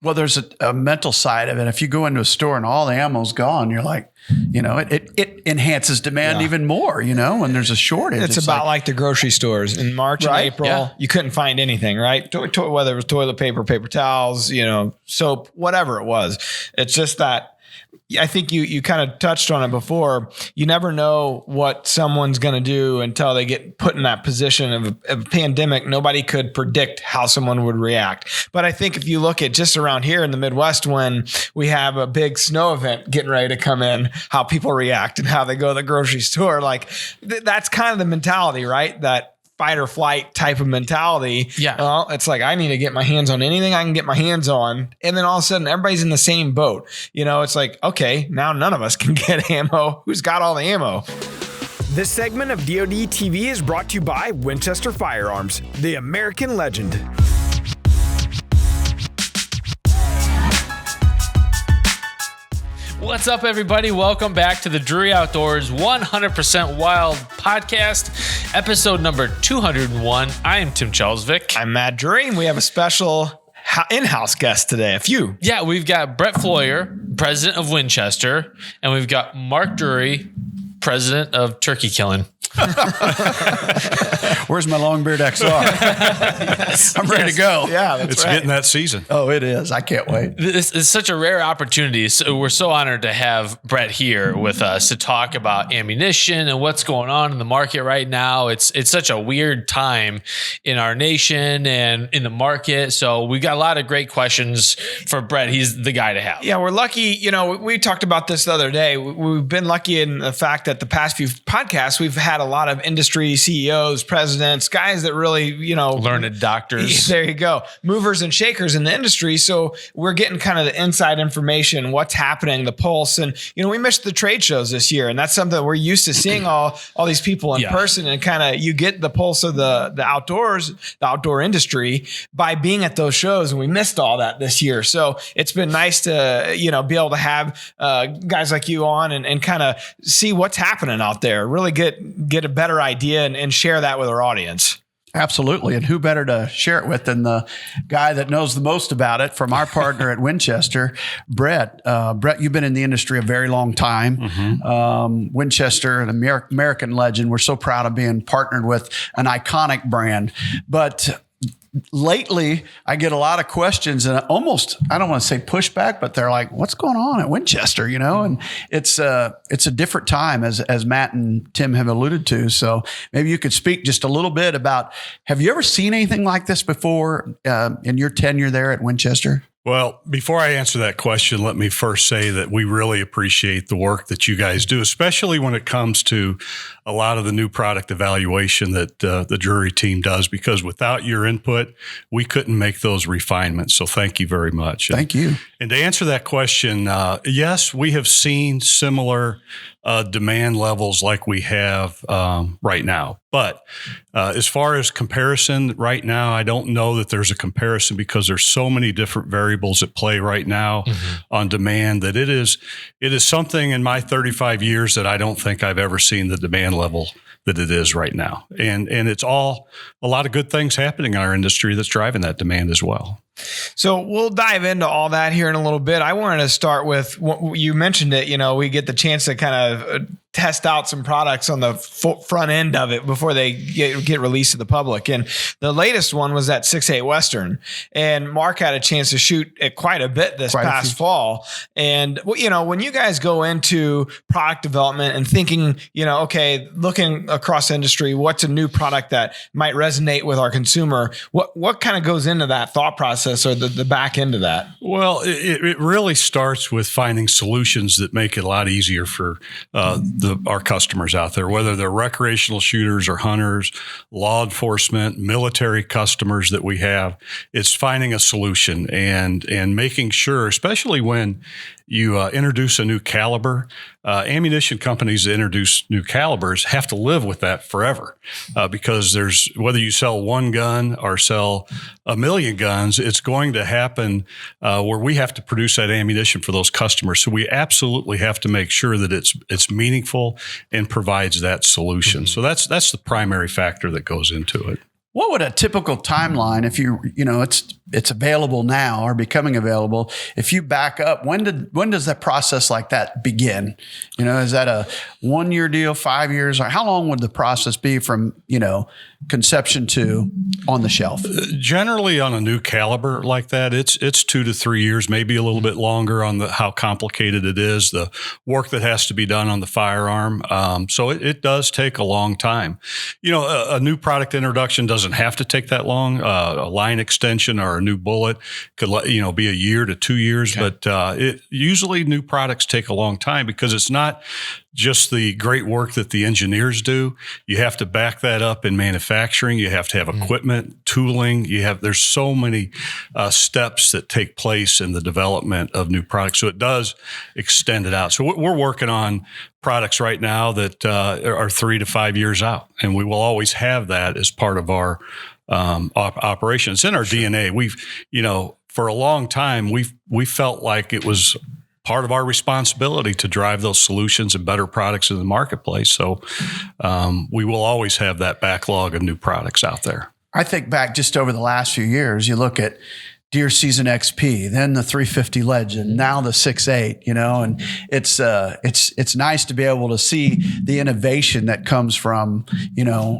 Well, there's a mental side of it. If you go into a store and all the ammo's gone, you're like, it enhances demand even more, when there's a shortage. It's about like the grocery stores in March and April, you couldn't find anything, right? Whether it was toilet paper, paper towels, soap, whatever it was. It's just that I think you kind of touched on it before. You never know what someone's going to do until they get put in that position of a pandemic. Nobody could predict how someone would react. But I think if you look at just around here in the Midwest, when we have a big snow event getting ready to come in, how people react and how they go to the grocery store, like that's kind of the mentality, right? That fight or flight type of mentality. Yeah. Well, it's like, I need to get my hands on anything I can get my hands on. And then all of a sudden everybody's in the same boat. It's like, okay, now none of us can get ammo. Who's got all the ammo? This segment of DoD TV is brought to you by Winchester Firearms, the American legend. What's up, everybody? Welcome back to the Drury Outdoors 100% Wild podcast, episode number 201. I am Tim Chelsvik. I'm Matt Drury, and we have a special in-house guest today. Yeah, we've got Brett Flaugher, president of Winchester, and we've got Mark Drury, president of Turkey Killing. Where's my Longbeard XR? Yes, I'm ready to go. Yeah, it's getting that season. Oh, it is. I can't wait. This is such a rare opportunity. So we're so honored to have Brett here with us to talk about ammunition and what's going on in the market right now. It's such a weird time in our nation and in the market. So we've got a lot of great questions for Brett. He's the guy to have. Yeah, we're lucky. We talked about this the other day. We've been lucky in the fact that the past few podcasts, we've had a lot of industry CEOs, presidents, guys that really, learned doctors. There you go. Movers and shakers in the industry. So we're getting kind of the inside information, what's happening, the pulse. And, we missed the trade shows this year. And that's something that we're used to seeing all these people in person, and kind of you get the pulse of the outdoors, the outdoor industry by being at those shows. And we missed all that this year. So it's been nice to, be able to have guys like you on and kind of see what's happening out there, really get a better idea and share that with our audience. Absolutely. And who better to share it with than the guy that knows the most about it from our partner at Winchester, Brett. Brett, you've been in the industry a very long time. Mm-hmm. Winchester, an American legend. We're so proud of being partnered with an iconic brand. But lately, I get a lot of questions and almost, I don't want to say pushback, but they're like, what's going on at Winchester? And it's a different time as Matt and Tim have alluded to. So maybe you could speak just a little bit about, have you ever seen anything like this before in your tenure there at Winchester? Well, before I answer that question, let me first say that we really appreciate the work that you guys do, especially when it comes to a lot of the new product evaluation that the Drury team does, because without your input, we couldn't make those refinements. So thank you very much. Thank you. And to answer that question, yes, we have seen similar demand levels like we have right now. But as far as comparison right now, I don't know that there's a comparison, because there's so many different variables at play right now on demand that it is something in my 35 years that I don't think I've ever seen the demand level that it is right now. And it's all a lot of good things happening in our industry that's driving that demand as well. So we'll dive into all that here in a little bit. I wanted to start with what you mentioned it. We get the chance to kind of test out some products on the front end of it before they get released to the public. And the latest one was that 6.8 Western. And Mark had a chance to shoot it quite a bit this past fall. And, when you guys go into product development and thinking, okay, looking across the industry, what's a new product that might resonate with our consumer? What kind of goes into that thought process or the back end of that? Well, it really starts with finding solutions that make it a lot easier for our customers out there, whether they're recreational shooters or hunters, law enforcement, military customers that we have. It's finding a solution and making sure, especially when you introduce a new caliber. Ammunition companies that introduce new calibers have to live with that forever because there's, whether you sell one gun or sell a million guns, it's going to happen where we have to produce that ammunition for those customers. So we absolutely have to make sure that it's meaningful and provides that solution. Mm-hmm. So that's the primary factor that goes into it. What would a typical timeline, if it's available now or becoming available, if you back up, when does that process like that begin? Is that a 1-year deal, 5 years, or how long would the process be from, conception to on the shelf? Generally on a new caliber like that, it's 2 to 3 years, maybe a little bit longer on how complicated it is, the work that has to be done on the firearm. So it does take a long time. A new product introduction doesn't have to take that long. A line extension or a new bullet could be a year to 2 years, okay. But usually new products take a long time because it's not just the great work that the engineers do. You have to back that up in manufacturing. You have to have equipment, tooling. There's so many steps that take place in the development of new products. So it does extend it out. So we're working on products right now that are 3 to 5 years out, and we will always have that as part of our operation. It's in our DNA. We've, for a long time, we felt like it was part of our responsibility to drive those solutions and better products in the marketplace. So we will always have that backlog of new products out there. I think back just over the last few years, you look at Deer Season XP, then the 350 Legend, now the 6.8, and it's nice to be able to see the innovation that comes from,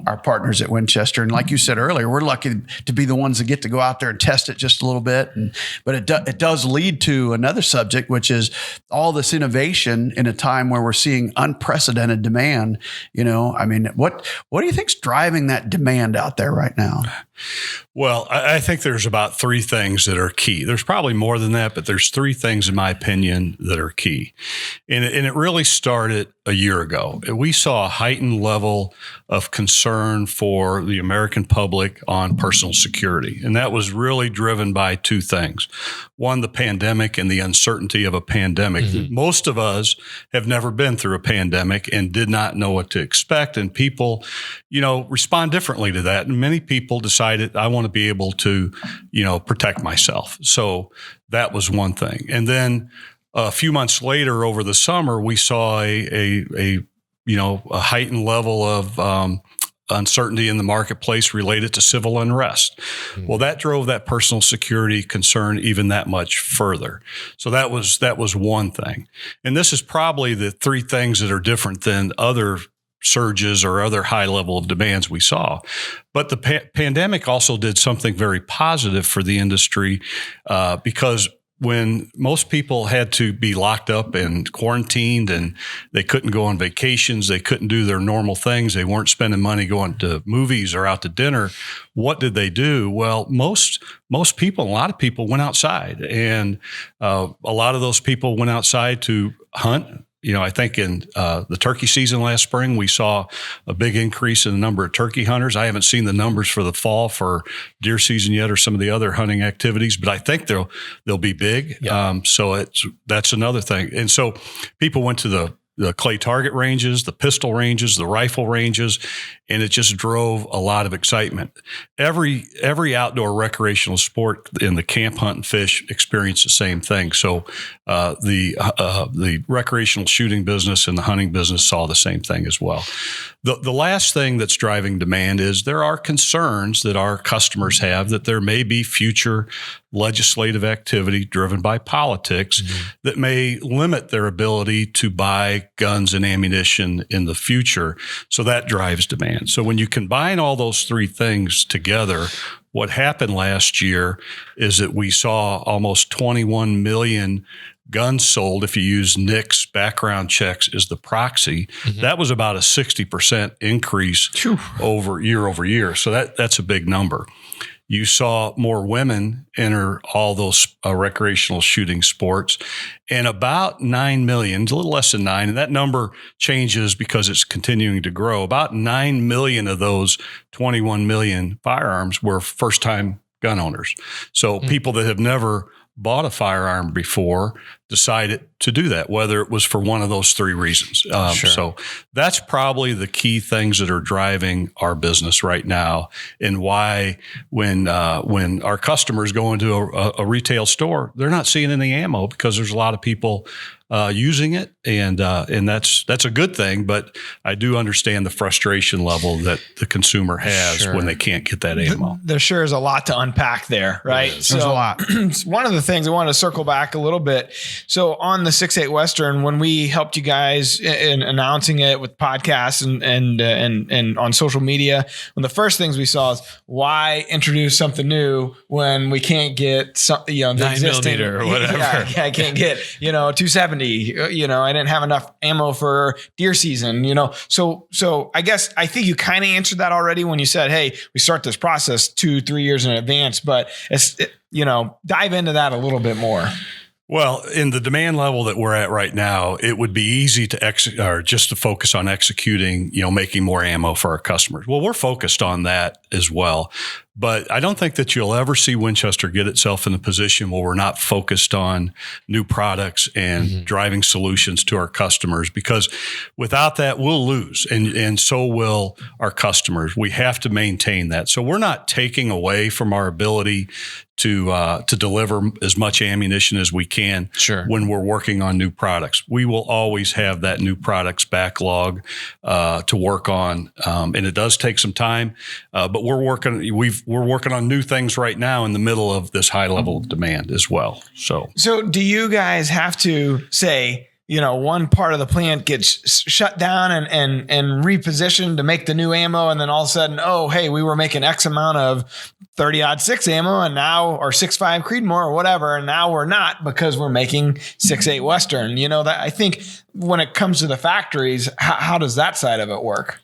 our partners at Winchester. And like you said earlier, we're lucky to be the ones that get to go out there and test it just a little bit. But it does lead to another subject, which is all this innovation in a time where we're seeing unprecedented demand. What do you think's driving that demand out there right now? Well, I think there's about 3 things that are key. There's probably more than that, but there's 3 things, in my opinion, that are key. And it really started a year ago. We saw a heightened level of concern for the American public on personal security. And that was really driven by 2 things. One, the pandemic and the uncertainty of a pandemic. Mm-hmm. Most of us have never been through a pandemic and did not know what to expect. And people, respond differently to that. And many people decided, I want to be able to, protect myself. So that was one thing. And then a few months later, over the summer, we saw a heightened level of uncertainty in the marketplace related to civil unrest. Mm-hmm. Well, that drove that personal security concern even that much further. So that was one thing. And this is probably the 3 things that are different than other surges or other high level of demands we saw. But the pandemic also did something very positive for the industry because when most people had to be locked up and quarantined and they couldn't go on vacations, they couldn't do their normal things, they weren't spending money going to movies or out to dinner, what did they do? Well, most people, a lot of people went outside, and a lot of those people went outside to hunt. I think in the turkey season last spring, we saw a big increase in the number of turkey hunters. I haven't seen the numbers for the fall for deer season yet or some of the other hunting activities, but I think they'll be big. Yeah. So that's another thing. And so people went to the clay target ranges, the pistol ranges, the rifle ranges, and it just drove a lot of excitement. Every outdoor recreational sport in the camp, hunt, and fish experienced the same thing. So the recreational shooting business and the hunting business saw the same thing as well. The last thing that's driving demand is there are concerns that our customers have that there may be future legislative activity driven by politics that may limit their ability to buy guns and ammunition in the future. So that drives demand. So when you combine all those 3 things together, what happened last year is that we saw almost 21 million guns sold. If you use NICS background checks as the proxy, that was about a 60% increase over year. So that's a big number. You saw more women enter all those recreational shooting sports, and about 9 million, a little less than 9, and that number changes because it's continuing to grow. About 9 million of those 21 million firearms were first-time gun owners. So people that have never bought a firearm before decided to do that, whether it was for one of those 3 reasons. So that's probably the key things that are driving our business right now, and why when our customers go into a retail store, they're not seeing any ammo because there's a lot of people using it, and that's a good thing. But I do understand the frustration level that the consumer has when they can't get that ammo. There sure is a lot to unpack there, right? There's a lot. One of the things I want to circle back a little bit. So on the 6.8 Western, when we helped you guys in announcing it with podcasts and on social media, one of the first things we saw is why introduce something new when we can't get some, the 9mm or whatever. Yeah, I can't get 270. I didn't have enough ammo for deer season. So I think you kind of answered that already when you said, hey, we start this process 2-3 years in advance, but dive into that a little bit more. Well, in the demand level that we're at right now, it would be easy to just to focus on executing, making more ammo for our customers. Well, we're focused on that as well. But I don't think that you'll ever see Winchester get itself in a position where we're not focused on new products and driving solutions to our customers, because without that, we'll lose, and so will our customers. We have to maintain that. So we're not taking away from our ability to deliver as much ammunition as we can when we're working on new products. We will always have that new products backlog to work on, and it does take some time, but we're working on new things right now in the middle of this high level of demand as well. So do you guys have to say, one part of the plant gets shut down and repositioned to make the new ammo, and then all of a sudden, oh, hey, we were making X amount of 30-06 ammo, and now, or 6.5 Creedmoor or whatever, and now we're not because we're making 6.8 Western. That I think when it comes to the factories, how does that side of it work?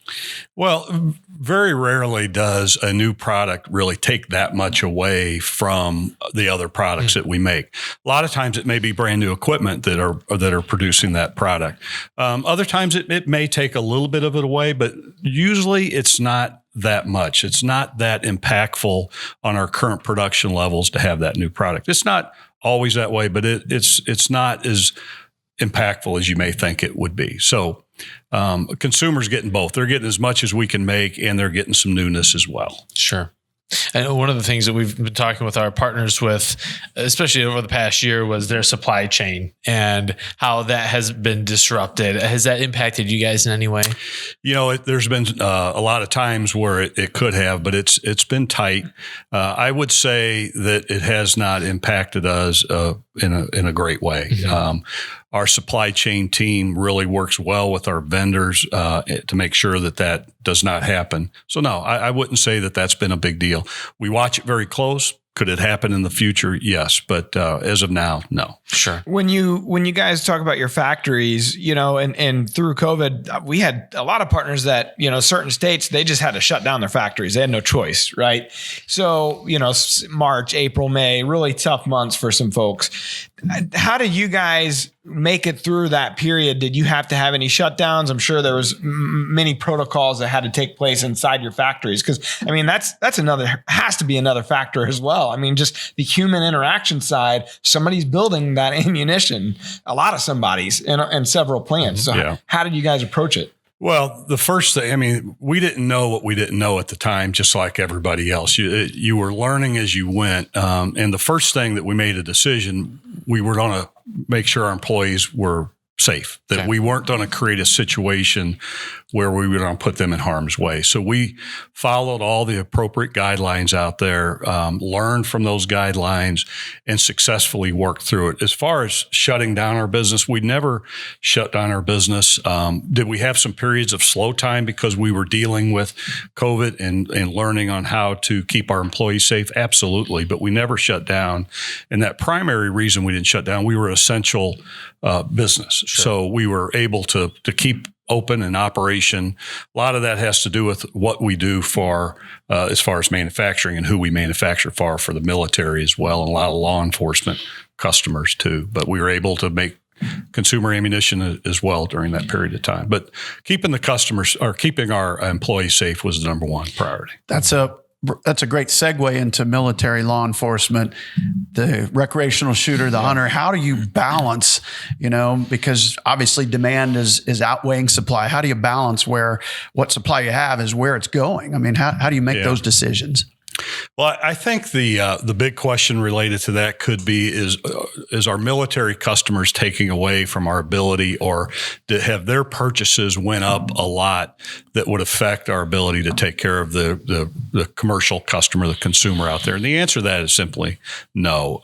Well, very rarely does a new product really take that much away from the other products that we make. A lot of times it may be brand new equipment that are producing that product. Other times it may take a little bit of it away, but usually it's not that much. It's not that impactful on our current production levels to have that new product. It's not always that way, but it's not as impactful as you may think it would be. So consumers getting both. They're getting as much as we can make, and they're getting some newness as well. Sure. And one of the things that we've been talking with our partners with, especially over the past year, was their supply chain and how that has been disrupted. Has that impacted you guys in any way? There's been a lot of times where it could have, but it's been tight. I would say that it has not impacted us in a great way. Our supply chain team really works well with our vendors to make sure that does not happen. So no, I wouldn't say that that's been a big deal. We watch it very close. Could it happen in the future? Yes. But as of now, no. Sure. When you guys talk about your factories, and through COVID, we had a lot of partners that, certain states, they just had to shut down their factories. They had no choice, right? So, March, April, May, really tough months for some folks. How did you guys make it through that period? Did you have to have any shutdowns? I'm sure there was many protocols that had to take place inside your factories. Because that's has to be another factor as well. Just the human interaction side. Somebody's building that ammunition. A lot of somebody's in several plants. So how did you guys approach it? Well, the first thing, we didn't know what we didn't know at the time, just like everybody else. You were learning as you went. And the first thing that we made a decision, we were going to make sure our employees were safe, that we weren't going to create a situation where we were going to put them in harm's way. So we followed all the appropriate guidelines out there, learned from those guidelines, and successfully worked through it. As far as shutting down our business, we never shut down our business. Did we have some periods of slow time because we were dealing with COVID and learning on how to keep our employees safe? Absolutely. But we never shut down. And that primary reason we didn't shut down, we were essential business. Sure. So we were able to keep open and operation. A lot of that has to do with what we do for as far as manufacturing and who we manufacture for the military as well, and a lot of law enforcement customers too. But we were able to make consumer ammunition as well during that period of time. But keeping the customers or keeping our employees safe was the number one priority. That's a great segue into military law enforcement, the recreational shooter, the hunter. How do you balance, because obviously demand is outweighing supply. How do you balance where what supply you have is where it's going? How do you make those decisions? Well, I think the big question related to that could be is our military customers taking away from our ability, or have their purchases went up a lot that would affect our ability to take care of the commercial customer, the consumer out there? And the answer to that is simply no.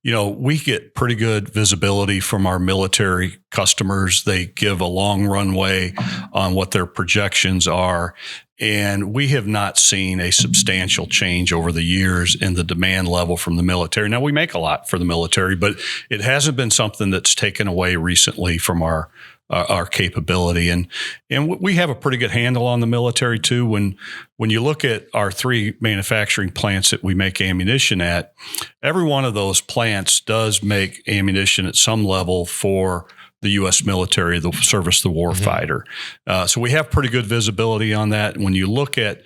We get pretty good visibility from our military customers. They give a long runway on what their projections are. And we have not seen a substantial change over the years in the demand level from the military. Now, we make a lot for the military, but it hasn't been something that's taken away recently from our capability. And we have a pretty good handle on the military too. When you look at our 3 manufacturing plants that we make ammunition at, every one of those plants does make ammunition at some level for the U.S. military, the service, the war fighter. So we have pretty good visibility on that. When you look at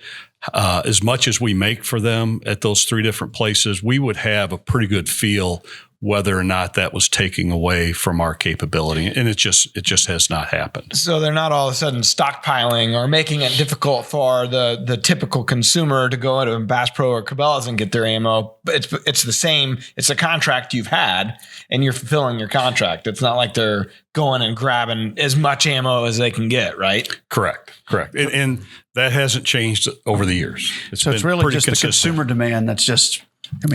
as much as we make for them at those 3 different places, we would have a pretty good feel whether or not that was taking away from our capability. And it just has not happened. So they're not all of a sudden stockpiling or making it difficult for the typical consumer to go into Bass Pro or Cabela's and get their ammo. But it's the same. It's a contract you've had and you're fulfilling your contract. It's not like they're going and grabbing as much ammo as they can get, right? Correct. And that hasn't changed over the years. So it's really just the consumer demand that's just,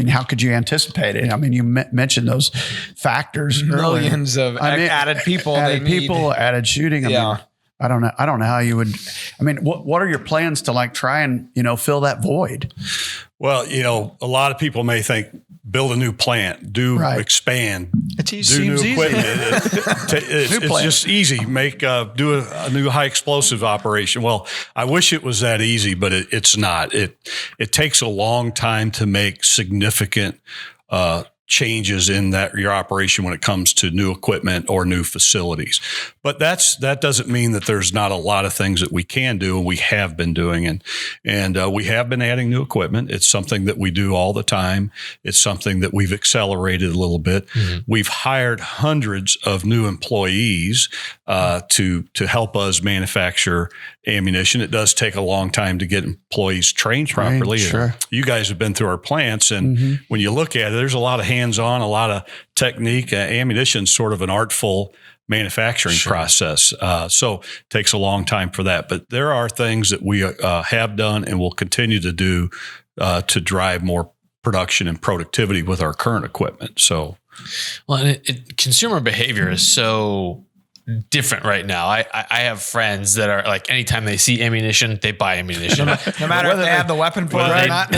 how could you anticipate it? You mentioned those factors. Millions of added people. Added shooting. I don't know how you would. What are your plans to try and fill that void? Well, a lot of people may think build a new plant, expand, it's easy. do Seems new equipment. It's just easy. Do a new high explosive operation. Well, I wish it was that easy, but it's not. It takes a long time to make significant changes in your operation when it comes to new equipment or new facilities. But that doesn't mean that there's not a lot of things that we can do and we have been doing. And we have been adding new equipment. It's something that we do all the time. It's something that we've accelerated a little bit. Mm-hmm. We've hired hundreds of new employees to help us manufacture ammunition. It does take a long time to get employees trained properly. Sure. You guys have been through our plants, and when you look at it, there's a lot of hands-on, a lot of technique. Ammunition's sort of an artful manufacturing process. So it takes a long time for that. But there are things that we have done and will continue to do to drive more production and productivity with our current equipment. So, well, consumer behavior is so different right now. I have friends that are like, anytime they see ammunition, they buy ammunition. No matter if they have the weapon for it or not.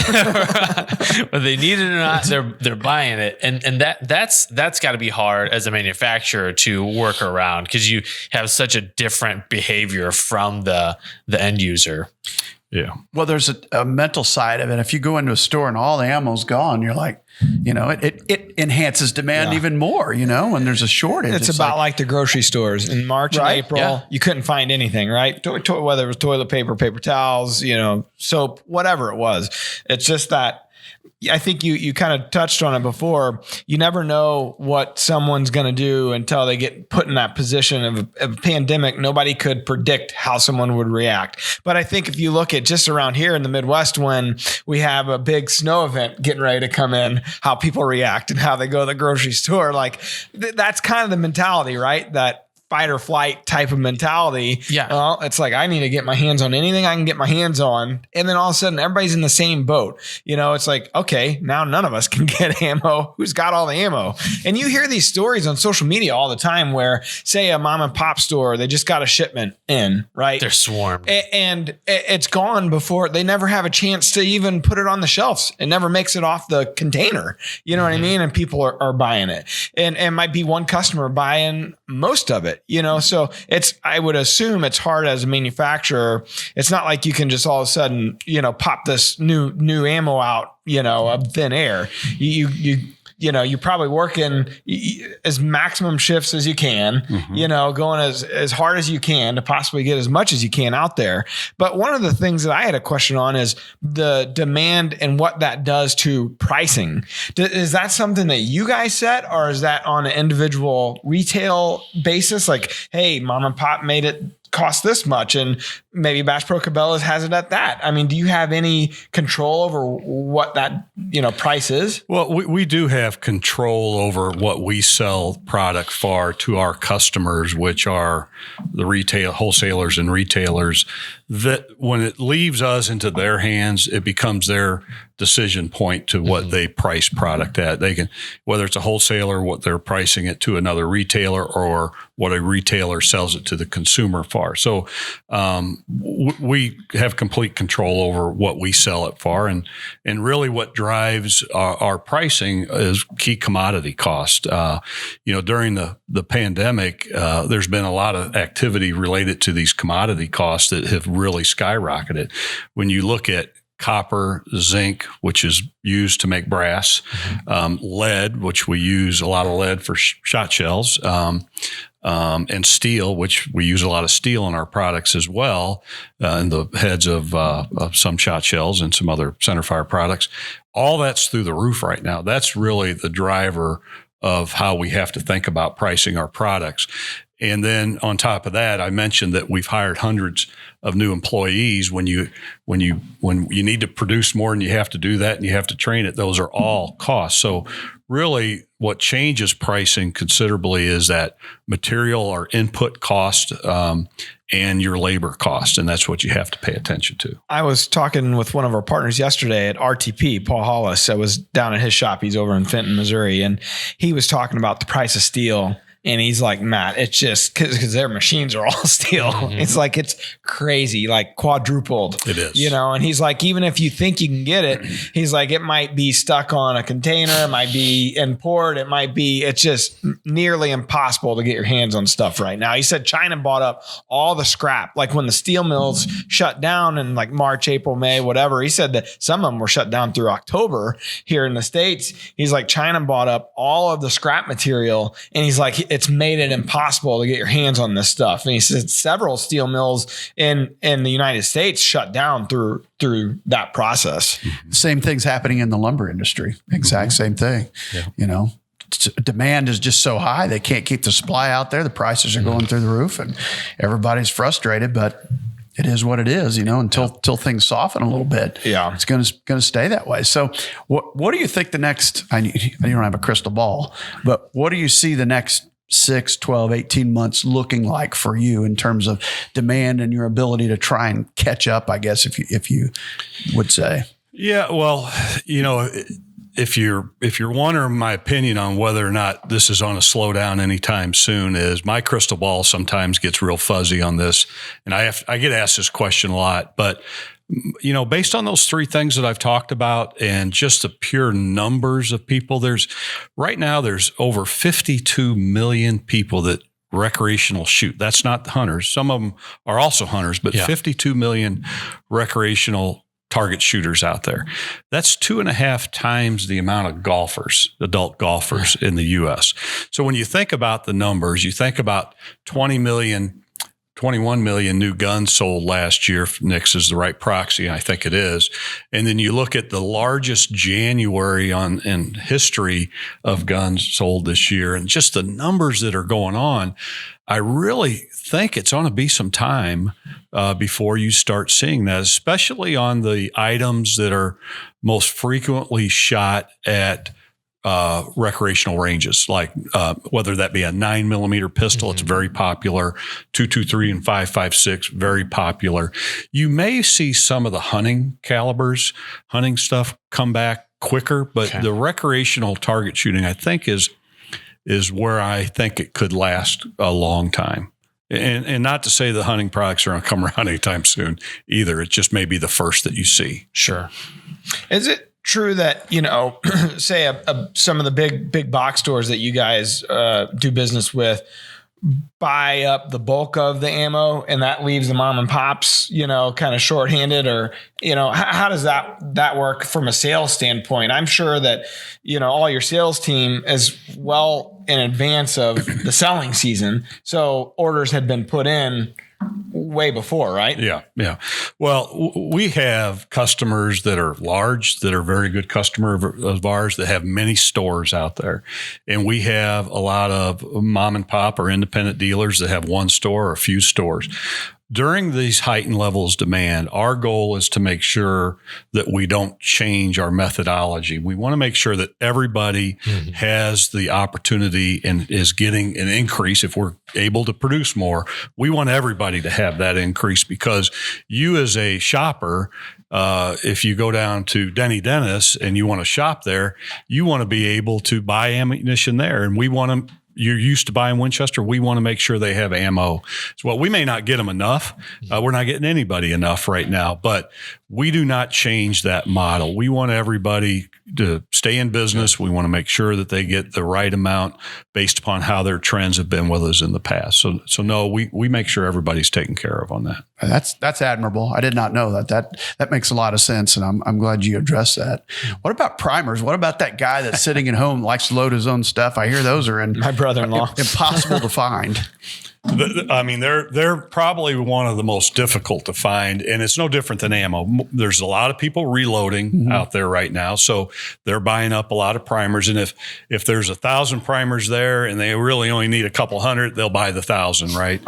Whether they need it or not, they're buying it. And that's got to be hard as a manufacturer to work around, because you have such a different behavior from the end user. Yeah. Well, there's a mental side of it. If you go into a store and all the ammo's gone, you're like, it enhances demand even more, when there's a shortage. It's about like the grocery stores in March and April. You couldn't find anything, right? Whether it was toilet paper, paper towels, soap, whatever it was. It's just that I think you kind of touched on it before. You never know what someone's going to do until they get put in that position of a pandemic. Nobody could predict how someone would react. But I think if you look at just around here in the Midwest, when we have a big snow event getting ready to come in, how people react and how they go to the grocery store, that's kind of the mentality, right? That fight or flight type of mentality. Yeah. Well, it's like, I need to get my hands on anything I can get my hands on. And then all of a sudden everybody's in the same boat. It's like, okay, now none of us can get ammo. Who's got all the ammo? And you hear these stories on social media all the time where, say, a mom and pop store, they just got a shipment in, right? They're swarmed. And it's gone before they never have a chance to even put it on the shelves. It never makes it off the container. You know what I mean? And people are buying it. And might be one customer buying most of it. So I would assume it's hard as a manufacturer. It's not like you can just all of a sudden, pop this new ammo out, of thin air. You're probably working as maximum shifts as you can, going as hard as you can to possibly get as much as you can out there. But one of the things that I had a question on is the demand and what that does to pricing. Is that something that you guys set, or is that on an individual retail basis? Like, hey, mom and pop made it costs this much, and maybe Bass Pro Cabela's has it at that. I mean, do you have any control over what that, price is? Well, we do have control over what we sell product for to our customers, which are the retail wholesalers and retailers, that when it leaves us into their hands, it becomes their decision point to what they price product at. They can, whether it's a wholesaler, what they're pricing it to another retailer, or what a retailer sells it to the consumer for. So we have complete control over what we sell it for. And really what drives our pricing is key commodity cost. During the pandemic, there's been a lot of activity related to these commodity costs that have really skyrocketed. When you look at copper, zinc, which is used to make brass, lead, which we use a lot of lead for shot shells, and steel, which we use a lot of steel in our products as well, in the heads of some shot shells and some other centerfire products. All that's through the roof right now. That's really the driver of how we have to think about pricing our products. And then on top of that, I mentioned that we've hired hundreds of new employees. When you need to produce more and you have to do that and you have to train it, those are all costs. So really what changes pricing considerably is that material or input cost and your labor cost. And that's what you have to pay attention to. I was talking with one of our partners yesterday at RTP, Paul Hollis. I was down at his shop. He's over in Fenton, Missouri. And he was talking about the price of steel. And he's like, Matt, it's just because their machines are all steel. It's like, it's crazy, like quadrupled. It is. And he's like, even if you think you can get it, he's like, it might be stuck on a container, it might be in port, it's just nearly impossible to get your hands on stuff right now. He said China bought up all the scrap. Like when the steel mills shut down in like March, April, May, whatever, he said that some of them were shut down through October here in the States. He's like, China bought up all of the scrap material. And he's like, it's made it impossible to get your hands on this stuff. And he said several steel mills in the United States shut down through that process. Same thing's happening in the lumber industry. Exact same thing. Yeah. Demand is just so high. They can't keep the supply out there. The prices are going through the roof and everybody's frustrated, but it is what it is, until things soften a little bit. Yeah. It's going to stay that way. So what do you think the next, you don't have a crystal ball, but what do you see the next 6, 12, 18 months looking like for you in terms of demand and your ability to try and catch up, I guess, if you would say? Yeah, well, if you're wondering my opinion on whether or not this is on a slowdown anytime soon, is my crystal ball sometimes gets real fuzzy on this. And I get asked this question a lot, but based on those three things that I've talked about and just the pure numbers of people, there's over 52 million people that recreational shoot. That's not the hunters. Some of them are also hunters, but 52 million recreational target shooters out there. That's 2.5 times the amount of golfers, adult golfers in the U.S. So when you think about the numbers, you think about 21 million new guns sold last year. If NICS is the right proxy, I think it is. And then you look at the largest January in history of guns sold this year, and just the numbers that are going on, I really think it's going to be some time before you start seeing that, especially on the items that are most frequently shot at recreational ranges, like whether that be a 9mm pistol, it's very popular, 223 and 5.56, very popular. You may see some of the hunting calibers, hunting stuff come back quicker, but the recreational target shooting, I think, is where I think it could last a long time. And not to say the hunting products are going to come around anytime soon either. It just may be the first that you see. Sure. Is it true that, say some of the big box stores that you guys do business with buy up the bulk of the ammo and that leaves the mom and pops, kind of shorthanded, or, how does that work from a sales standpoint? I'm sure that, all your sales team is well in advance of the selling season. So orders had been put in way before, right? Yeah. Yeah. Well, we have customers that are large, that are very good customer of ours, that have many stores out there. And we have a lot of mom and pop or independent dealers that have one store or a few stores. During these heightened levels of demand, our goal is to make sure that we don't change our methodology. We want to make sure that everybody has the opportunity and is getting an increase. If we're able to produce more, we want everybody to have that increase, because you as a shopper, if you go down to Denny Dennis and you want to shop there, you want to be able to buy ammunition there. And we want to, you're used to buying Winchester. We want to make sure they have ammo. So, well, we may not get them enough. We're not getting anybody enough right now, but we do not change that model. We want everybody to stay in business. We want to make sure that they get the right amount based upon how their trends have been with us in the past. So no, we make sure everybody's taken care of on that. That's admirable. I did not know that. That makes a lot of sense, and I'm glad you addressed that. What about primers? What about that guy that's sitting at home, likes to load his own stuff? I hear those are My brother-in-law. Impossible to find. I mean, they're probably one of the most difficult to find, and it's no different than ammo. There's a lot of people reloading out there right now, so they're buying up a lot of primers. And if there's 1,000 primers there and they really only need a couple hundred, they'll buy the 1,000, right?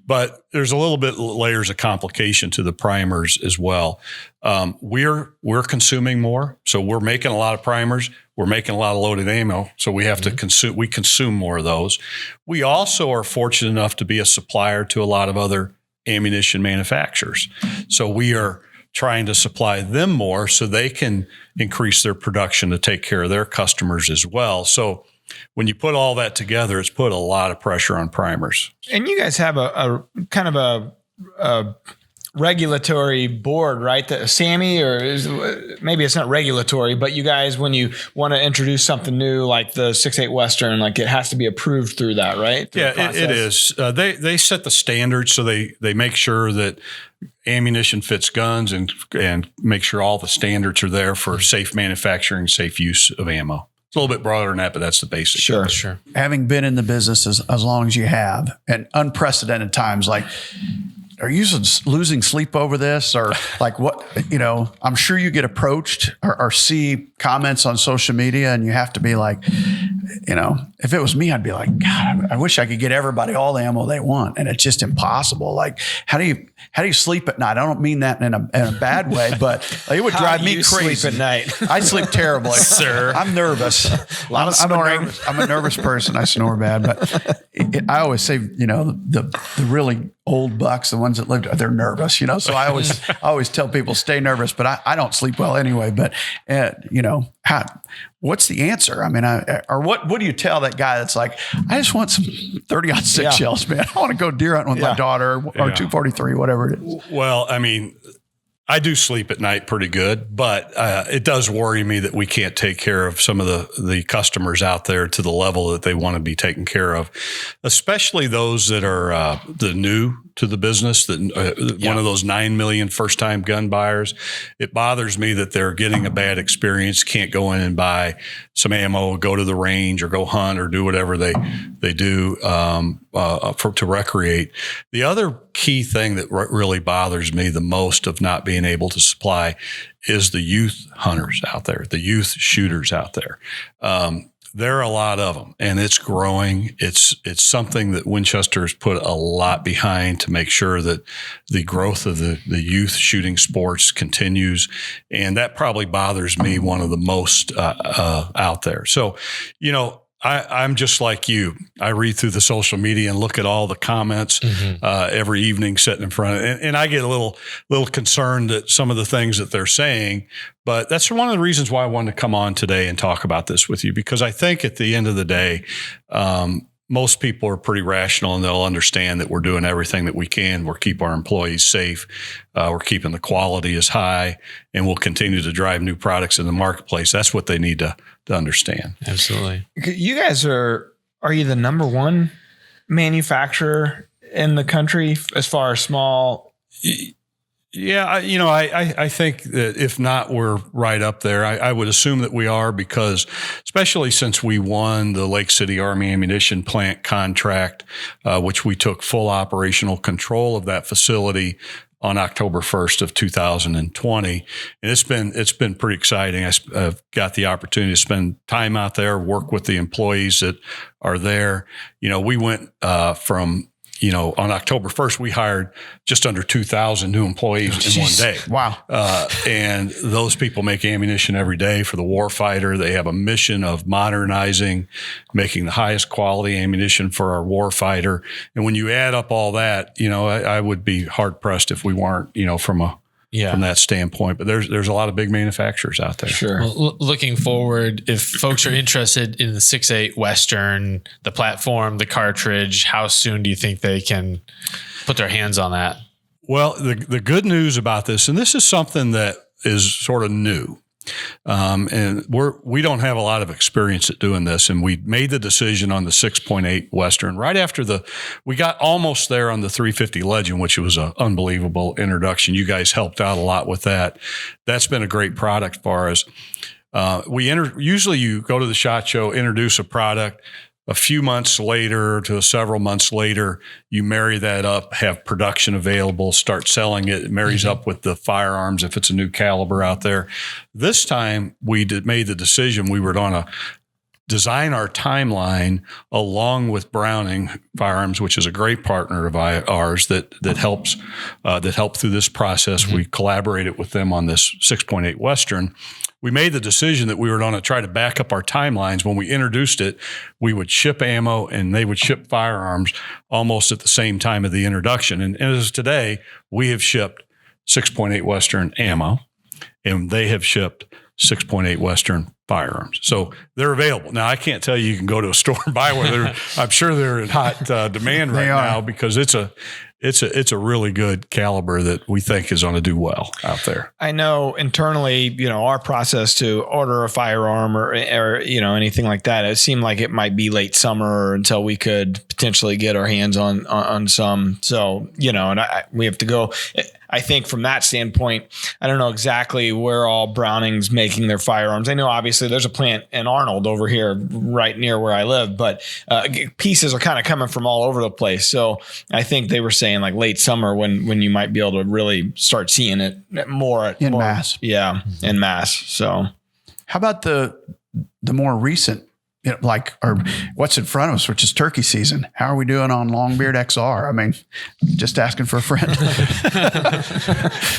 But there's a little bit layers of complication to the primers as well. We're consuming more, so we're making a lot of primers. We're making a lot of loaded ammo, so we have to consume. We consume more of those. We also are fortunate enough to be a supplier to a lot of other ammunition manufacturers. So we are trying to supply them more so they can increase their production to take care of their customers as well. So when you put all that together, it's put a lot of pressure on primers. And you guys have a kind of a regulatory board, right? The SAMI, or maybe it's not regulatory, but you guys, when you want to introduce something new, like the 6.8 Western, like it has to be approved through that, right? Through it is. They set the standards, so they make sure that ammunition fits guns and make sure all the standards are there for safe manufacturing, safe use of ammo. It's a little bit broader than that, but that's the basic. Sure. Having been in the business as long as you have, and unprecedented times, like, are you losing sleep over this, or like what, I'm sure you get approached or see comments on social media, and you have to be like, if it was me, I'd be like, God, I wish I could get everybody all the ammo they want. And it's just impossible. Like, how do you sleep at night? I don't mean that in a bad way, but it would drive me crazy. Sleep at night? I sleep terribly. Sir. I'm nervous. A lot of snoring. I'm a nervous person. I snore bad, but I always say, the really old bucks, the ones that lived, they're nervous, so I always tell people stay nervous, but I don't sleep well anyway. But, what's the answer? I mean, what do you tell that guy that's like, I just want some 30-06 shells, man. I want to go deer hunting with my daughter or 243, whatever it is. Well, I mean, I do sleep at night pretty good, but it does worry me that we can't take care of some of the customers out there to the level that they want to be taken care of, especially those that are the new to the business, one of those 9 million first-time gun buyers. It bothers me that they're getting a bad experience, can't go in and buy some ammo, go to the range or go hunt or do whatever they do to recreate. The other key thing that really bothers me the most of not being able to supply is the youth hunters out there, the youth shooters out there. There are a lot of them, and it's growing. It's something that Winchester has put a lot behind to make sure that the growth of the youth shooting sports continues, and that probably bothers me one of the most out there. So, I'm just like you. I read through the social media and look at all the comments every evening sitting in front of it. And I get a little concerned at some of the things that they're saying. But that's one of the reasons why I wanted to come on today and talk about this with you, because I think at the end of the day, most people are pretty rational and they'll understand that we're doing everything that we can. We're keeping our employees safe. We're keeping the quality as high, and we'll continue to drive new products in the marketplace. That's what they need to understand. Absolutely. You guys are you the number one manufacturer in the country as far as small Yeah, I think that if not, we're right up there. I would assume that we are because, especially since we won the Lake City Army Ammunition Plant contract, which we took full operational control of that facility on October 1st of 2020. And it's been pretty exciting. I've got the opportunity to spend time out there, work with the employees that are there. We went from on October 1st, we hired just under 2,000 new employees in one day. Wow. And those people make ammunition every day for the warfighter. They have a mission of modernizing, making the highest quality ammunition for our warfighter. And when you add up all that, I would be hard pressed if we weren't, from that standpoint. But there's a lot of big manufacturers out there. Sure. Well, looking forward, if folks are interested in the 6.8 Western, the platform, the cartridge, how soon do you think they can put their hands on that? Well, the good news about this, and this is something that is sort of new, and we don't have a lot of experience at doing this, and we made the decision on the 6.8 Western right after we got almost there on the 350 Legend, which was an unbelievable introduction. You guys helped out a lot with that. That's been a great product for us. Usually you go to the SHOT Show, introduce a product. A few months later to several months later, you marry that up, have production available, start selling it. It marries up with the firearms if it's a new caliber out there. This time, we made the decision we were going to design our timeline along with Browning Firearms, which is a great partner of ours that helped through this process. We collaborated with them on this 6.8 Western. We made the decision that we were going to try to back up our timelines. When we introduced it, we would ship ammo and they would ship firearms almost at the same time of the introduction. And as today, we have shipped 6.8 Western ammo and they have shipped 6.8 Western firearms. So they're available. Now, I can't tell you can go to a store and buy one. I'm sure they're in hot demand right now because it's a really good caliber that we think is going to do well out there. I know internally, our process to order a firearm or anything like that, it seemed like it might be late summer until we could potentially get our hands on some. So, and we have to go. I think from that standpoint, I don't know exactly where all Browning's making their firearms. I know obviously there's a plant in Arnold over here right near where I live, but pieces are kind of coming from all over the place. So I think they were saying like late summer when you might be able to really start seeing it more in mass. Yeah, in mass. So how about the more recent, or what's in front of us, which is turkey season? How are we doing on Longbeard XR? I mean, just asking for a friend.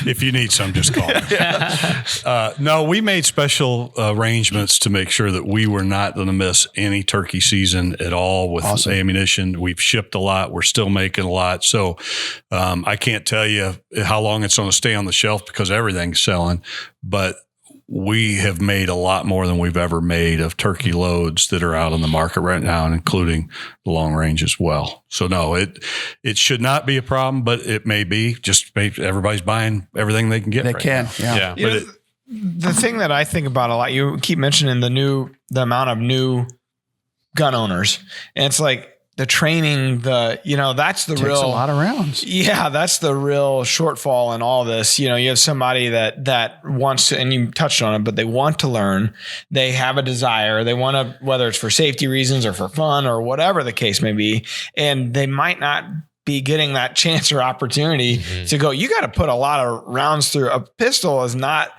If you need some, just call. No, we made special arrangements to make sure that we were not going to miss any turkey season at all with ammunition. We've shipped a lot. We're still making a lot. So I can't tell you how long it's going to stay on the shelf because everything's selling, but we have made a lot more than we've ever made of turkey loads that are out on the market right now, and including the long range as well. So no, it should not be a problem, but it may be. Just everybody's buying everything they can get. They right can, now. yeah. But the thing that I think about a lot, you keep mentioning the amount of new gun owners, and it's like the training, that's the takes real a lot of rounds. Yeah, that's the real shortfall in all this. You have somebody that wants to, and you touched on it, but they want to learn. They have a desire. They want to, whether it's for safety reasons or for fun or whatever the case may be, and they might not be getting that chance or opportunity to go. You got to put a lot of rounds through. A pistol is not.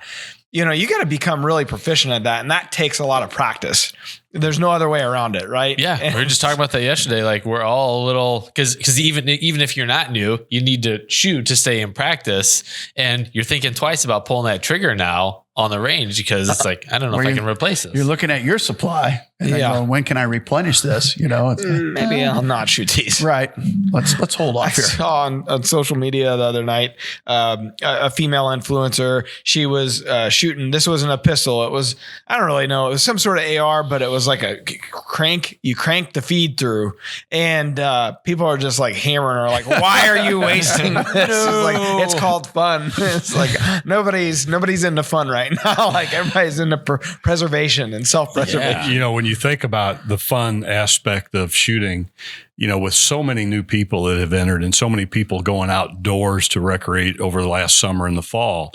You got to become really proficient at that, and that takes a lot of practice. There's no other way around it, right? Yeah, we were just talking about that yesterday. Like we're all a little because even if you're not new, you need to shoot to stay in practice, and you're thinking twice about pulling that trigger now on the range because it's like I don't know if I can replace this. You're looking at your supply and then going, when can I replenish this? Maybe I'll not shoot these. Right. Let's hold off here. I saw on social media the other night a female influencer. She was shooting. This wasn't a pistol. It was, I don't really know. It was some sort of AR, but it was like a crank. You crank the feed through, and people are just like hammering her. Like, why are you wasting this? It's like it's called fun. It's like nobody's into fun right now. Like everybody's into preservation and self-preservation. when you think about the fun aspect of shooting, with so many new people that have entered and so many people going outdoors to recreate over the last summer and the fall,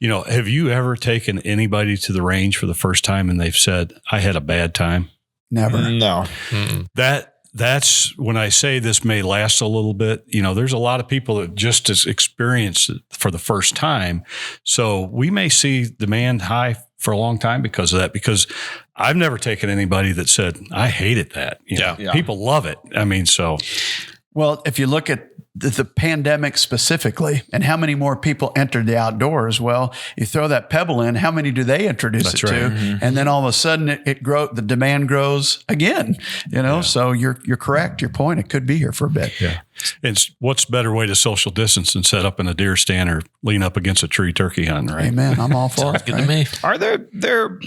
have you ever taken anybody to the range for the first time and they've said, I had a bad time? Never. No. That's when I say this may last a little bit. There's a lot of people that just experienced it for the first time. So we may see demand high for a long time because of that, because I've never taken anybody that said, I hated that. People love it. Well, if you look at the pandemic specifically and how many more people entered the outdoors, well, you throw that pebble in, how many do they introduce to? Mm-hmm. And then all of a sudden the demand grows again, so you're correct. Your point, it could be here for a bit. Yeah. It's what's better way to social distance than set up in a deer stand or lean up against a tree turkey hunting, right? Amen. I'm all for it. Good to me. Are there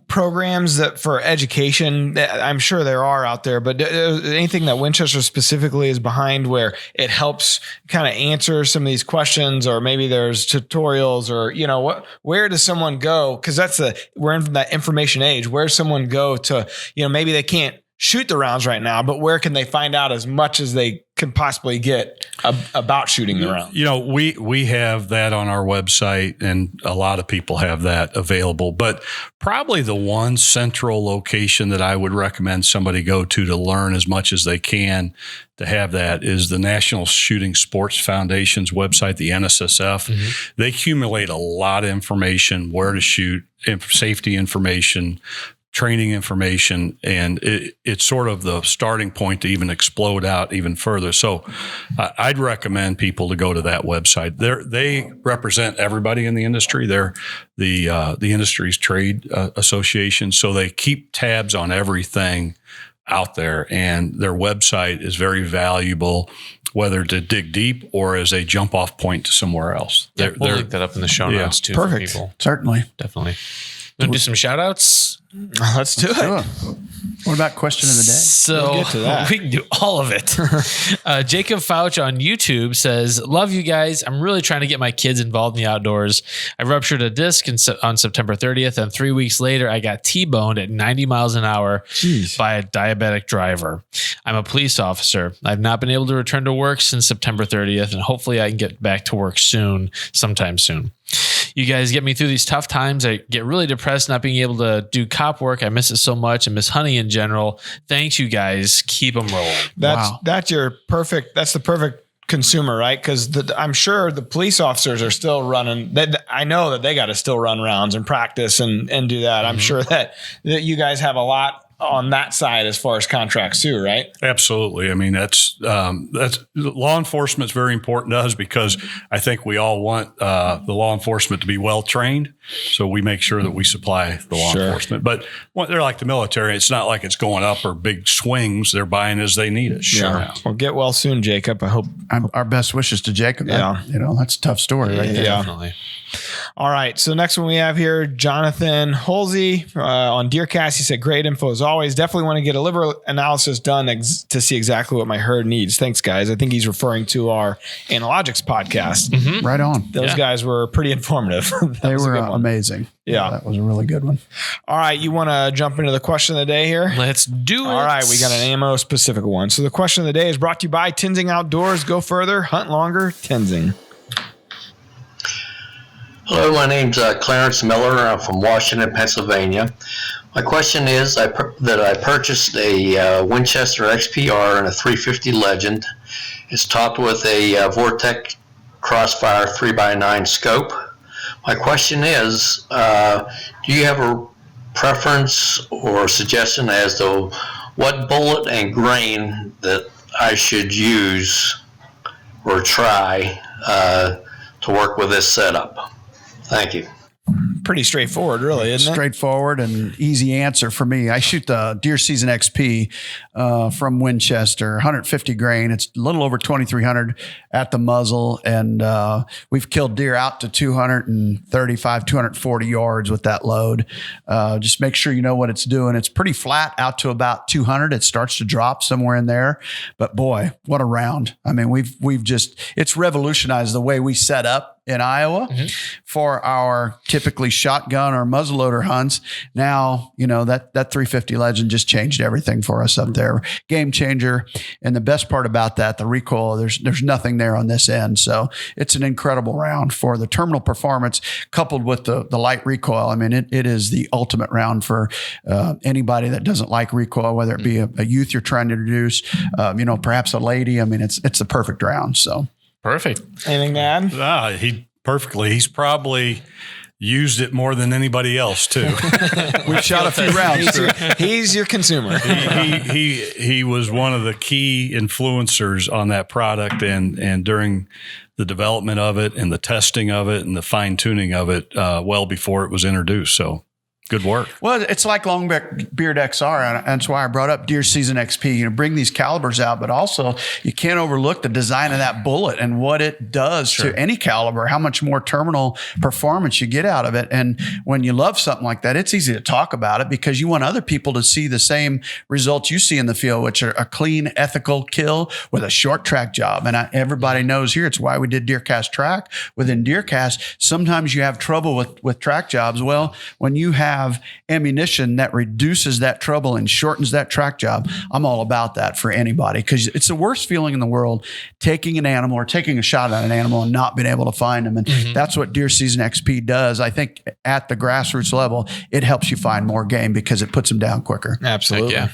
programs that for education? I'm sure there are out there, but anything that Winchester specifically is behind where it helps kind of answer some of these questions, or maybe there's tutorials, or where does someone go? Because we're in that information age. Where does someone go to, maybe they can't shoot the rounds right now, but where can they find out as much as they can possibly get about shooting the rounds? We have that on our website, and a lot of people have that available, but probably the one central location that I would recommend somebody go to learn as much as they can to have that is the National Shooting Sports Foundation's website, the NSSF. Mm-hmm. They accumulate a lot of information, where to shoot, safety information, training information, and it's sort of the starting point to even explode out even further. So I'd recommend people to go to that website. They represent everybody in the industry. They're the industry's trade association, so they keep tabs on everything out there, and their website is very valuable, whether to dig deep or as a jump off point to somewhere else. We'll link that up in the show notes too. Perfect. For people. Certainly. Definitely. We'll do some shout outs. Let's do it. What about question of the day? So we'll get to that. We can do all of it. Jacob Fouch on YouTube says, love you guys. I'm really trying to get my kids involved in the outdoors. I ruptured a disc on September 30th, and 3 weeks later, I got T-boned at 90 miles an hour by a diabetic driver. I'm a police officer. I've not been able to return to work since September 30th, and hopefully I can get back to work sometime soon. You guys get me through these tough times. I get really depressed not being able to do cop work. I miss it so much, and miss hunting in general. Thanks, you guys. Keep them rolling. That's the perfect consumer, right? Because I'm sure the police officers are still running. I know that they got to still run rounds and practice and do that. I'm sure that you guys have a lot on that side as far as contracts too, right? Absolutely. I mean, that's law enforcement's very important to us, because I think we all want the law enforcement to be well trained. So we make sure that we supply the law enforcement. But they're like the military. It's not like it's going up or big swings. They're buying as they need it. Sure. Well, get well soon, Jacob. I hope. Our best wishes to Jacob. Yeah. That's a tough story right there. Yeah. Definitely. All right. So next one we have here, Jonathan Holsey on DeerCast. He said, great info as always. Definitely want to get a liver analysis done to see exactly what my herd needs. Thanks, guys. I think he's referring to our Analogics podcast. Mm-hmm. Right on. Those guys were pretty informative. They were amazing. Yeah. That was a really good one. All right. You want to jump into the question of the day here? Let's do it. All right. We got an ammo specific one. So the question of the day is brought to you by Tenzing Outdoors. Go further, hunt longer, Tenzing. Hello, my name's Clarence Miller. I'm from Washington, Pennsylvania. My question is that I purchased a Winchester XPR and a 350 Legend. It's topped with a Vortex Crossfire 3x9 scope. My question is, do you have a preference or suggestion as to what bullet and grain that I should use or try to work with this setup? Thank you. Pretty straightforward, really, isn't it? Straightforward and easy answer for me. I shoot the Deer Season XP from Winchester, 150 grain. It's a little over 2,300 at the muzzle, and we've killed deer out to 235, 240 yards with that load. Just make sure you know what it's doing. It's pretty flat out to about 200. It starts to drop somewhere in there, but boy, what a round. I mean, it's revolutionized the way we set up in Iowa for our typically shotgun or muzzleloader hunts. Now, that 350 Legend just changed everything for us up there. Game changer. And the best part about that, the recoil, there's nothing there on this end. So it's an incredible round for the terminal performance coupled with the light recoil. I mean, it is the ultimate round for anybody that doesn't like recoil, whether it be a youth you're trying to introduce, perhaps a lady. I mean, it's the perfect round. So perfect. Anything to add? He's probably used it more than anybody else too. We've shot a few rounds. He's your consumer. He was one of the key influencers on that product, and during the development of it and the testing of it and the fine tuning of it, well before it was introduced. So good work. Well, it's like Longbeard XR, and that's why I brought up Deer Season XP. Bring these calibers out, but also you can't overlook the design of that bullet and what it does to any caliber, how much more terminal performance you get out of it. And when you love something like that, it's easy to talk about it because you want other people to see the same results you see in the field, which are a clean, ethical kill with a short track job. And everybody knows here, it's why we did DeerCast track within DeerCast. Sometimes you have trouble with track jobs. Well, when you have ammunition that reduces that trouble and shortens that track job, I'm all about that for anybody, because it's the worst feeling in the world, taking an animal or taking a shot at an animal and not being able to find them. And that's what Deer Season XP does. I think at the grassroots level, it helps you find more game because it puts them down quicker. Absolutely. Yeah.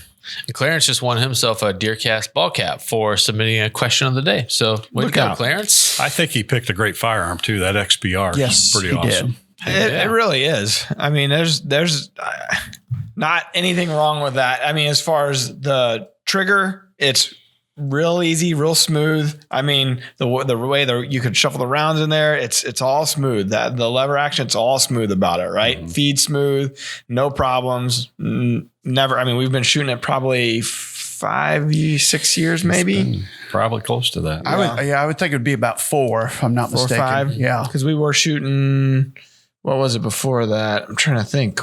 Clarence just won himself a DeerCast ball cap for submitting a question of the day. So way to go, Clarence. I think he picked a great firearm too. That XPR is pretty awesome. Did. It really is. I mean, there's not anything wrong with that. I mean, as far as the trigger, it's real easy, real smooth. I mean, the way you could shuffle the rounds in there, it's all smooth. That the lever action, it's all smooth about it, right? Feed smooth, no problems. Never. I mean, we've been shooting it probably 5-6 years, maybe. Probably close to that. I would think it would be about 4, if I'm not mistaken. 4 or 5. Yeah, because we were shooting. What was it before that? I'm trying to think.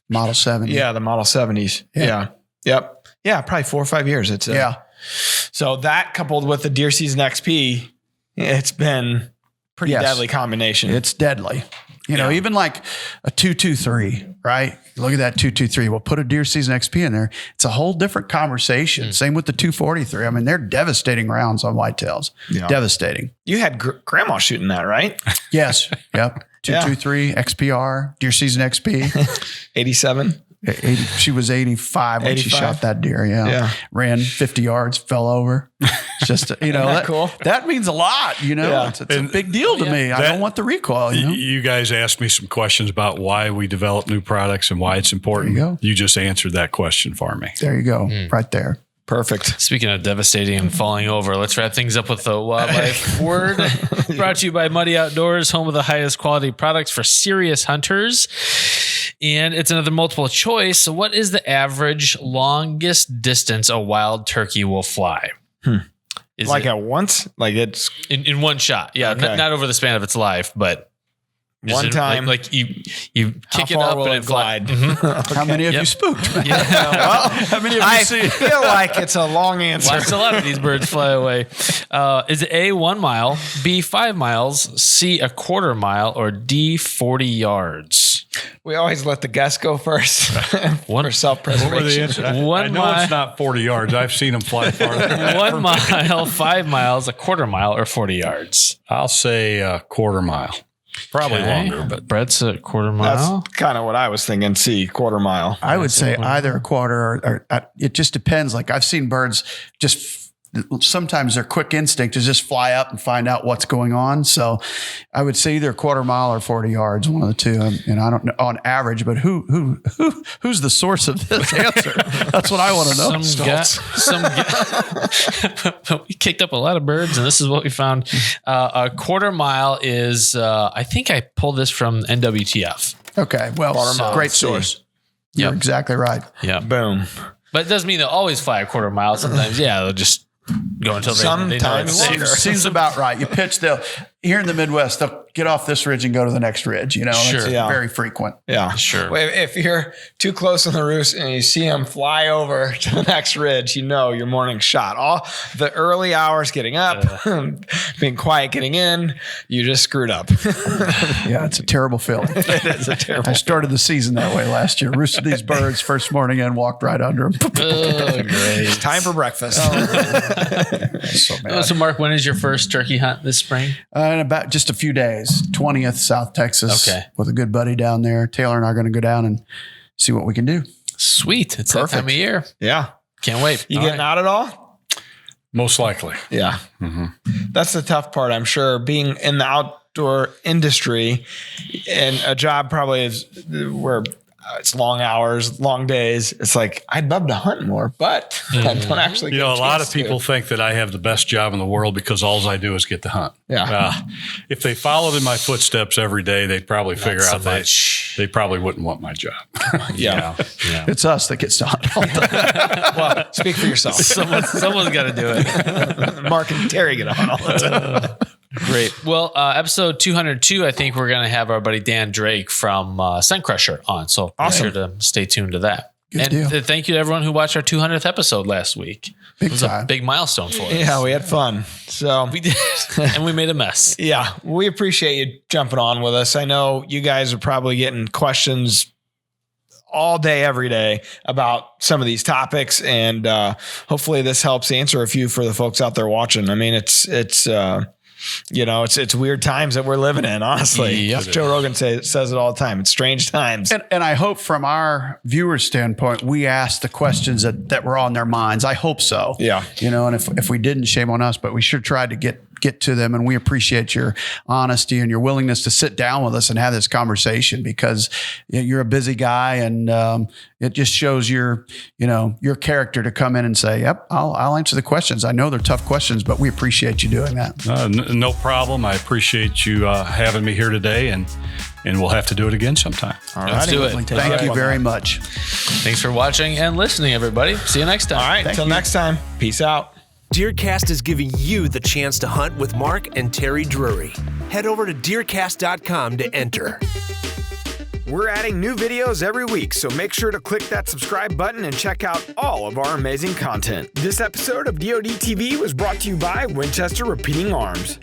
Model 70. Yeah, the Model 70s. Yeah. Yep. Yeah, probably 4 or 5 years. It's So that coupled with the Deer Season XP, it's been pretty deadly combination. It's deadly. Even like a 223, right? Look at that 223. We'll put a Deer Season XP in there. It's a whole different conversation. Same with the 243. I mean, they're devastating rounds on whitetails. Yeah. Devastating. You had grandma shooting that, right? Yes. Yep. 223 XPR, Deer Season XP. 87. She was 85 when she shot that deer. Yeah. Ran 50 yards, fell over. It's just, that cool? That means a lot, It's a big deal to me. I don't want the recoil, You guys asked me some questions about why we develop new products and why it's important. There you go. You just answered that question for me. There you go. Right there. Perfect. Speaking of devastating and falling over, let's wrap things up with the wildlife word. Brought to you by Muddy Outdoors, home of the highest quality products for serious hunters. And it's another multiple choice. So what is the average longest distance a wild turkey will fly? Is like at once? Like it's in one shot. Yeah. Okay. Not over the span of its life, but one time. Like you kick it up and it glide. How many have you spooked? Well, how many have you seen? I feel like it's a long answer. Watched a lot of these birds fly away. Is it A, 1 mile, B, 5 miles, C, a quarter mile, or D, 40 yards? We always let the guests go first for self-preservation. I know it's not 40 yards. I've seen them fly farther. 1 mile, 5 miles, a quarter mile, or 40 yards? I'll say a quarter mile. Probably longer, but Brett's a quarter mile. That's kind of what I was thinking. C, quarter mile. I would say either a quarter or it just depends. Like I've seen birds sometimes their quick instinct is just fly up and find out what's going on. So I would say either a quarter mile or 40 yards, one of the two. And I don't know on average, but who's the source of this answer? That's what I want to know. We kicked up a lot of birds, and this is what we found. A quarter mile is, I think I pulled this from NWTF. Okay. Well, great source. You're exactly right. Yeah. Boom. But it doesn't mean they'll always fly a quarter mile. Sometimes, they'll just go until they know seems about right. You pitch, here in the Midwest, they'll get off this ridge and go to the next ridge. You know, Sure. it's Yeah. very frequent. Yeah, Sure. Well, if you're too close on the roost and you see them fly over to the next ridge, you know your morning's shot. All the early hours getting up, being quiet getting in, you just screwed up. Yeah, it's a terrible feeling. It is a terrible. I started the season that way last year. Roosted these birds first morning and walked right under them. Oh, great. Time for breakfast. So mad. So, Mark, when is your first turkey hunt this spring? In about just a few days, 20th, South Texas, Okay. with a good buddy down there. Taylor and I are going to go down and see what we can do. Sweet. It's that Perfect. time of year. Yeah. Can't wait. You All getting right. out at all? Most likely. Yeah. That's the tough part, I'm sure. Being in the outdoor industry and a job probably is where it's long hours, long days. It's like, I'd love to hunt more, but I don't actually You get know, a lot chance of people think that I have the best job in the world because all I do is get to hunt. Yeah. If they followed in my footsteps every day, they'd probably figure so out that much. they probably wouldn't want my job. Yeah. It's us that gets to hunt all the time. Well, speak for yourself. Someone's got to do it. Mark and Terry get a hunt all the time. Great. Well, episode 202, I think we're going to have our buddy Dan Drake from Scent Crusher on. So be sure to stay tuned to that. Good and deal. thank you to everyone who watched our 200th episode last week. Big It was time. a big milestone for us. Yeah, we had fun. So We did. And we made a mess. yeah, we appreciate you jumping on with us. I know you guys are probably getting questions all day, every day about some of these topics, and hopefully this helps answer a few for the folks out there watching. I mean, it's weird times that we're living in, honestly. Yep. Joe Rogan says it all the time. It's strange times. And I hope from our viewers' standpoint, we asked the questions that were on their minds. I hope so. Yeah. You know, and if we didn't, shame on us, but we sure tried to get to them. And we appreciate your honesty and your willingness to sit down with us and have this conversation, because you're a busy guy, and it just shows your character to come in and say, yep, I'll answer the questions. I know they're tough questions, but we appreciate you doing that. No problem. I appreciate you having me here today, and we'll have to do it again sometime. Let's do it. Thank you very much. Thanks for watching and listening, everybody. See you next time. All right, until next time, peace out. DeerCast is giving you the chance to hunt with Mark and Terry Drury. Head over to DeerCast.com to enter. We're adding new videos every week, so make sure to click that subscribe button and check out all of our amazing content. This episode of DoD TV was brought to you by Winchester Repeating Arms.